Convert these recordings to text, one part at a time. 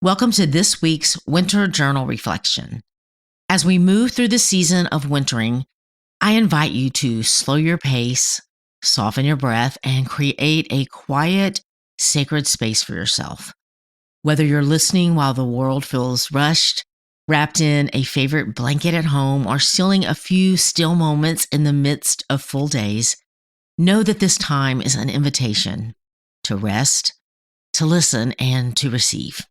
Welcome to this week's Winter Journal Reflection. As we move through the season of wintering, I invite you to slow your pace, soften your breath, and create a quiet, sacred space for yourself. Whether you're listening while the world feels rushed, wrapped in a favorite blanket at home, or stealing a few still moments in the midst of full days, know that this time is an invitation to rest, to listen, and to receive.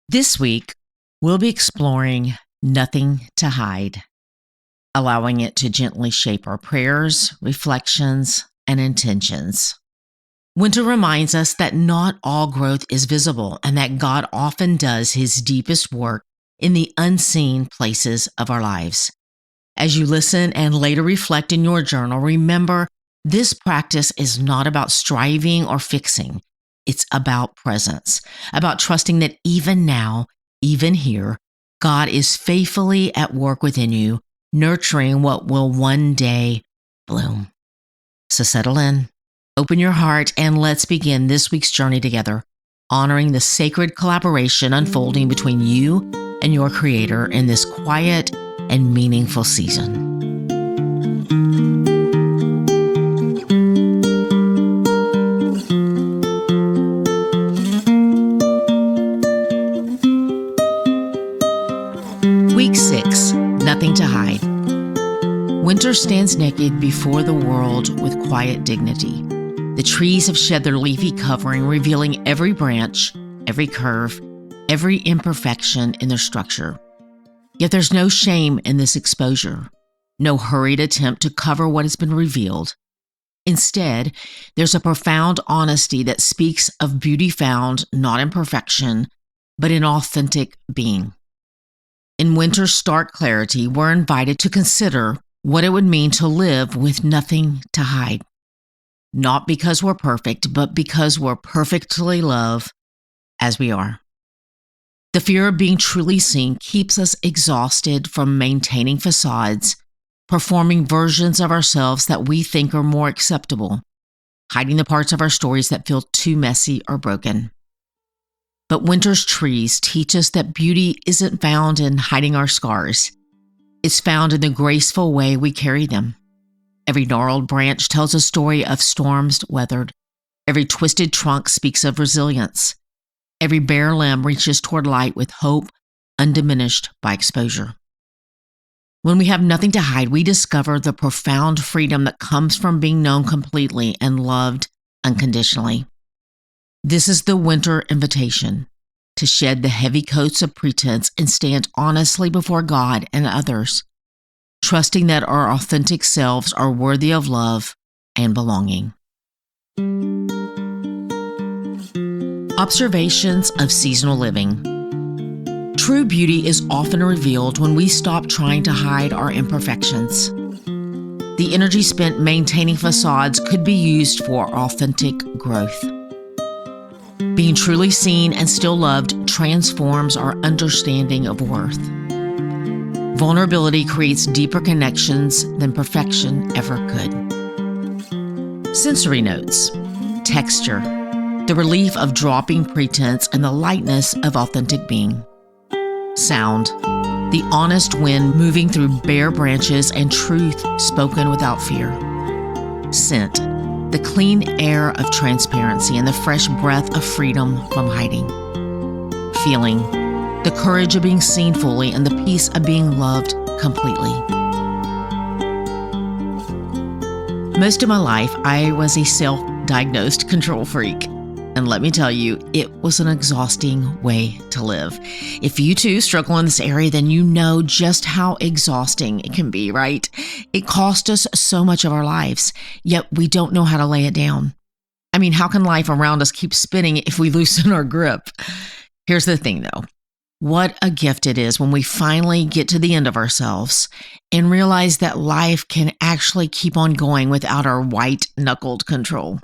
This week, we'll be exploring nothing to hide, allowing it to gently shape our prayers, reflections, and intentions. Winter reminds us that not all growth is visible and that God often does his deepest work in the unseen places of our lives. As you listen and later reflect in your journal, remember this practice is not about striving or fixing. It's about presence, about trusting that even now, even here, God is faithfully at work within you, nurturing what will one day bloom. So settle in, open your heart, and let's begin this week's journey together, honoring the sacred collaboration unfolding between you and your Creator in this quiet and meaningful season. Week 6, Nothing to Hide. Winter stands naked before the world with quiet dignity. The trees have shed their leafy covering, revealing every branch, every curve, every imperfection in their structure. Yet there's no shame in this exposure, no hurried attempt to cover what has been revealed. Instead, there's a profound honesty that speaks of beauty found not in perfection, but in authentic being. In winter's stark clarity, we're invited to consider what it would mean to live with nothing to hide. Not because we're perfect, but because we're perfectly loved as we are. The fear of being truly seen keeps us exhausted from maintaining facades, performing versions of ourselves that we think are more acceptable, hiding the parts of our stories that feel too messy or broken. But winter's trees teach us that beauty isn't found in hiding our scars. It's found in the graceful way we carry them. Every gnarled branch tells a story of storms weathered. Every twisted trunk speaks of resilience. Every bare limb reaches toward light with hope undiminished by exposure. When we have nothing to hide, we discover the profound freedom that comes from being known completely and loved unconditionally. This is the winter invitation to shed the heavy coats of pretense and stand honestly before God and others, trusting that our authentic selves are worthy of love and belonging. Observations of seasonal living. True beauty is often revealed when we stop trying to hide our imperfections. The energy spent maintaining facades could be used for authentic growth. Being truly seen and still loved transforms our understanding of worth. Vulnerability creates deeper connections than perfection ever could. Sensory notes, texture, the relief of dropping pretense and the lightness of authentic being. Sound, the honest wind moving through bare branches and truth spoken without fear. Scent, the clean air of transparency and the fresh breath of freedom from hiding. Feeling, the courage of being seen fully and the peace of being loved completely. Most of my life, I was a self-diagnosed control freak. And let me tell you, it was an exhausting way to live. If you too struggle in this area, then you know just how exhausting it can be, right? It cost us so much of our lives, yet we don't know how to lay it down. I mean, how can life around us keep spinning if we loosen our grip? Here's the thing though. What a gift it is when we finally get to the end of ourselves and realize that life can actually keep on going without our white-knuckled control.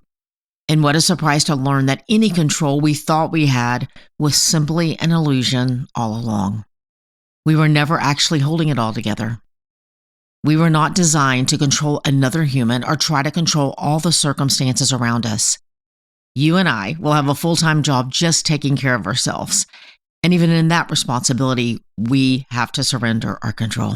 And what a surprise to learn that any control we thought we had was simply an illusion all along. We were never actually holding it all together. We were not designed to control another human or try to control all the circumstances around us. You and I will have a full-time job just taking care of ourselves. And even in that responsibility, we have to surrender our control.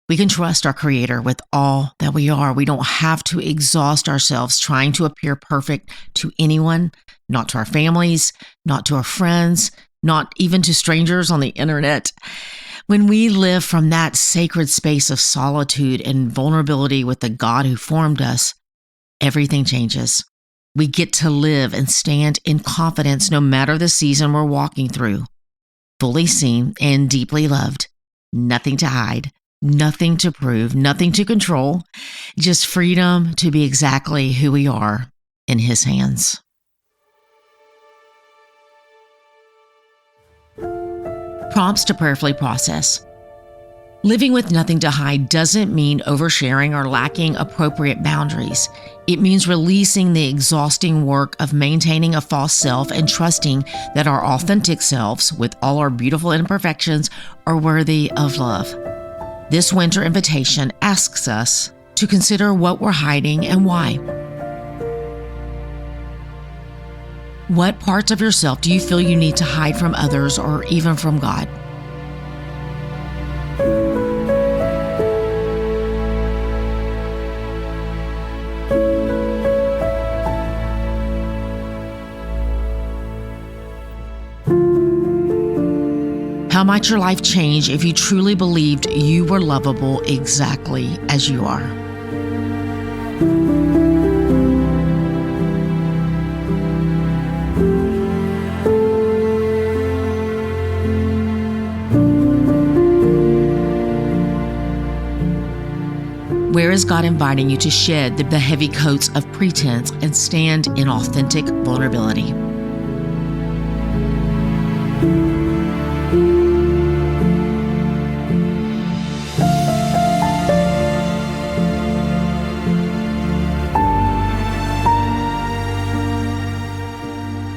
We can trust our Creator with all that we are. We don't have to exhaust ourselves trying to appear perfect to anyone, not to our families, not to our friends, not even to strangers on the internet. When we live from that sacred space of solitude and vulnerability with the God who formed us, everything changes. We get to live and stand in confidence no matter the season we're walking through. Fully seen and deeply loved. Nothing to hide, nothing to prove, nothing to control. Just freedom to be exactly who we are in His hands. Prompts to prayerfully process. Living with nothing to hide doesn't mean oversharing or lacking appropriate boundaries. It means releasing the exhausting work of maintaining a false self and trusting that our authentic selves, with all our beautiful imperfections, are worthy of love. This winter invitation asks us to consider what we're hiding and why. What parts of yourself do you feel you need to hide from others or even from God? How might your life change if you truly believed you were lovable exactly as you are? Where is God inviting you to shed the heavy coats of pretense and stand in authentic vulnerability?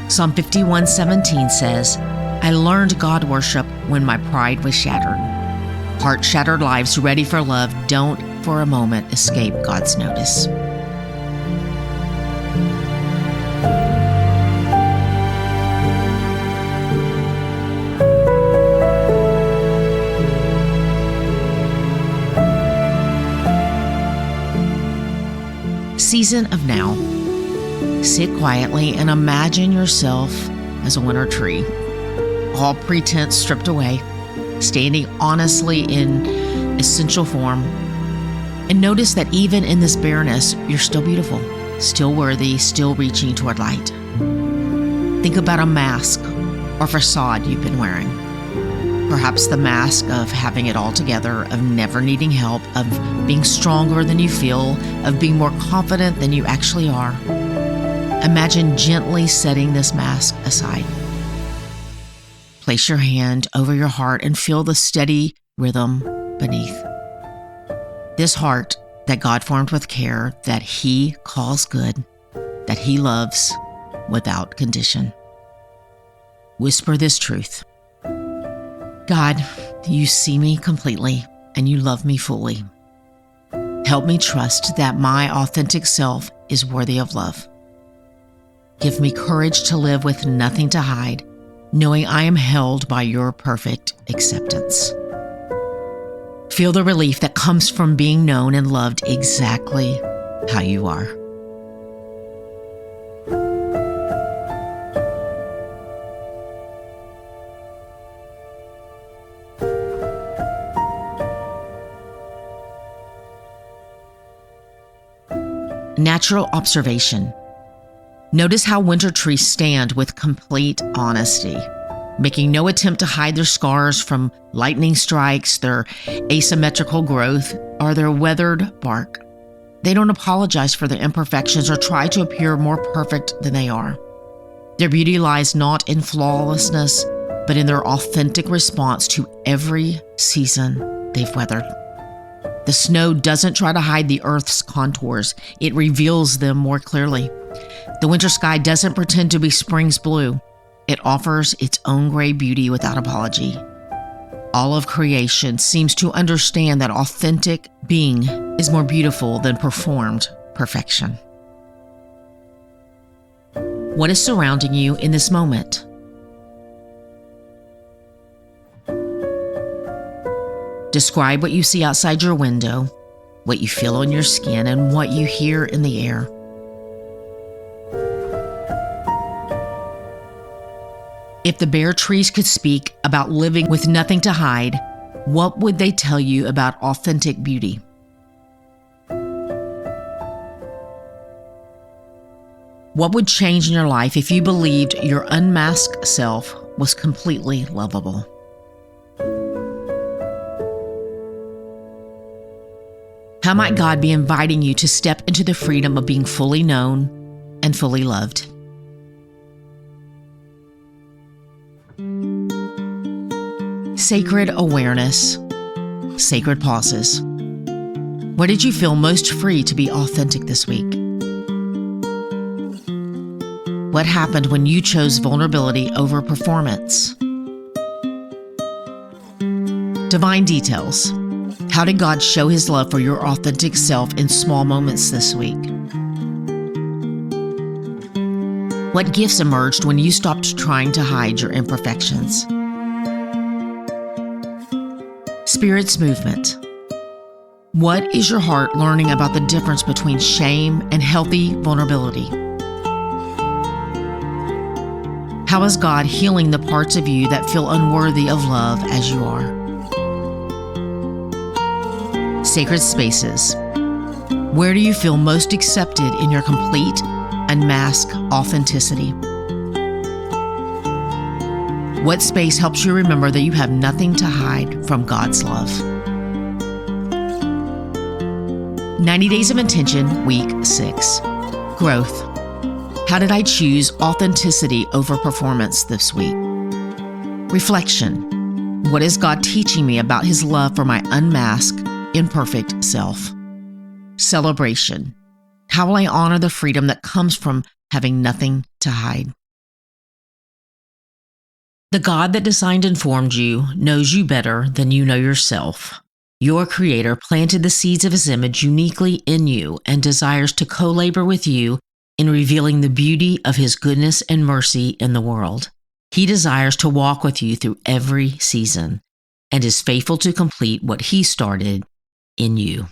Psalm 51:17 says, I learned God worship when my pride was shattered. Heart-shattered lives ready for love don't for a moment escape God's notice. Season of now. Sit quietly and imagine yourself as a winter tree, all pretense stripped away, standing honestly in essential form. And notice that even in this bareness, you're still beautiful, still worthy, still reaching toward light. Think about a mask or facade you've been wearing. Perhaps the mask of having it all together, of never needing help, of being stronger than you feel, of being more confident than you actually are. Imagine gently setting this mask aside. Place your hand over your heart and feel the steady rhythm beneath. This heart that God formed with care, that He calls good, that He loves without condition. Whisper this truth. God, you see me completely and you love me fully. Help me trust that my authentic self is worthy of love. Give me courage to live with nothing to hide, knowing I am held by your perfect acceptance. Feel the relief that comes from being known and loved exactly how you are. Natural observation. Notice how winter trees stand with complete honesty, making no attempt to hide their scars from lightning strikes, their asymmetrical growth, or their weathered bark. They don't apologize for their imperfections or try to appear more perfect than they are. Their beauty lies not in flawlessness, but in their authentic response to every season they've weathered. The snow doesn't try to hide the earth's contours. It reveals them more clearly. The winter sky doesn't pretend to be spring's blue. It offers its own gray beauty without apology. All of creation seems to understand that authentic being is more beautiful than performed perfection. What is surrounding you in this moment? Describe what you see outside your window, what you feel on your skin, and what you hear in the air. If the bare trees could speak about living with nothing to hide, what would they tell you about authentic beauty? What would change in your life if you believed your unmasked self was completely lovable? How might God be inviting you to step into the freedom of being fully known and fully loved? Sacred awareness, sacred pauses. Where did you feel most free to be authentic this week? What happened when you chose vulnerability over performance? Divine details. How did God show His love for your authentic self in small moments this week? What gifts emerged when you stopped trying to hide your imperfections? Spirit's movement. What is your heart learning about the difference between shame and healthy vulnerability? How is God healing the parts of you that feel unworthy of love as you are? Sacred spaces. Where do you feel most accepted in your complete, unmasked authenticity? What space helps you remember that you have nothing to hide from God's love? 90 Days of Intention, Week 6. Growth. How did I choose authenticity over performance this week? Reflection. What is God teaching me about His love for my unmasked, imperfect self? Celebration. How will I honor the freedom that comes from having nothing to hide? The God that designed and formed you knows you better than you know yourself. Your Creator planted the seeds of His image uniquely in you and desires to co-labor with you in revealing the beauty of His goodness and mercy in the world. He desires to walk with you through every season and is faithful to complete what He started in you.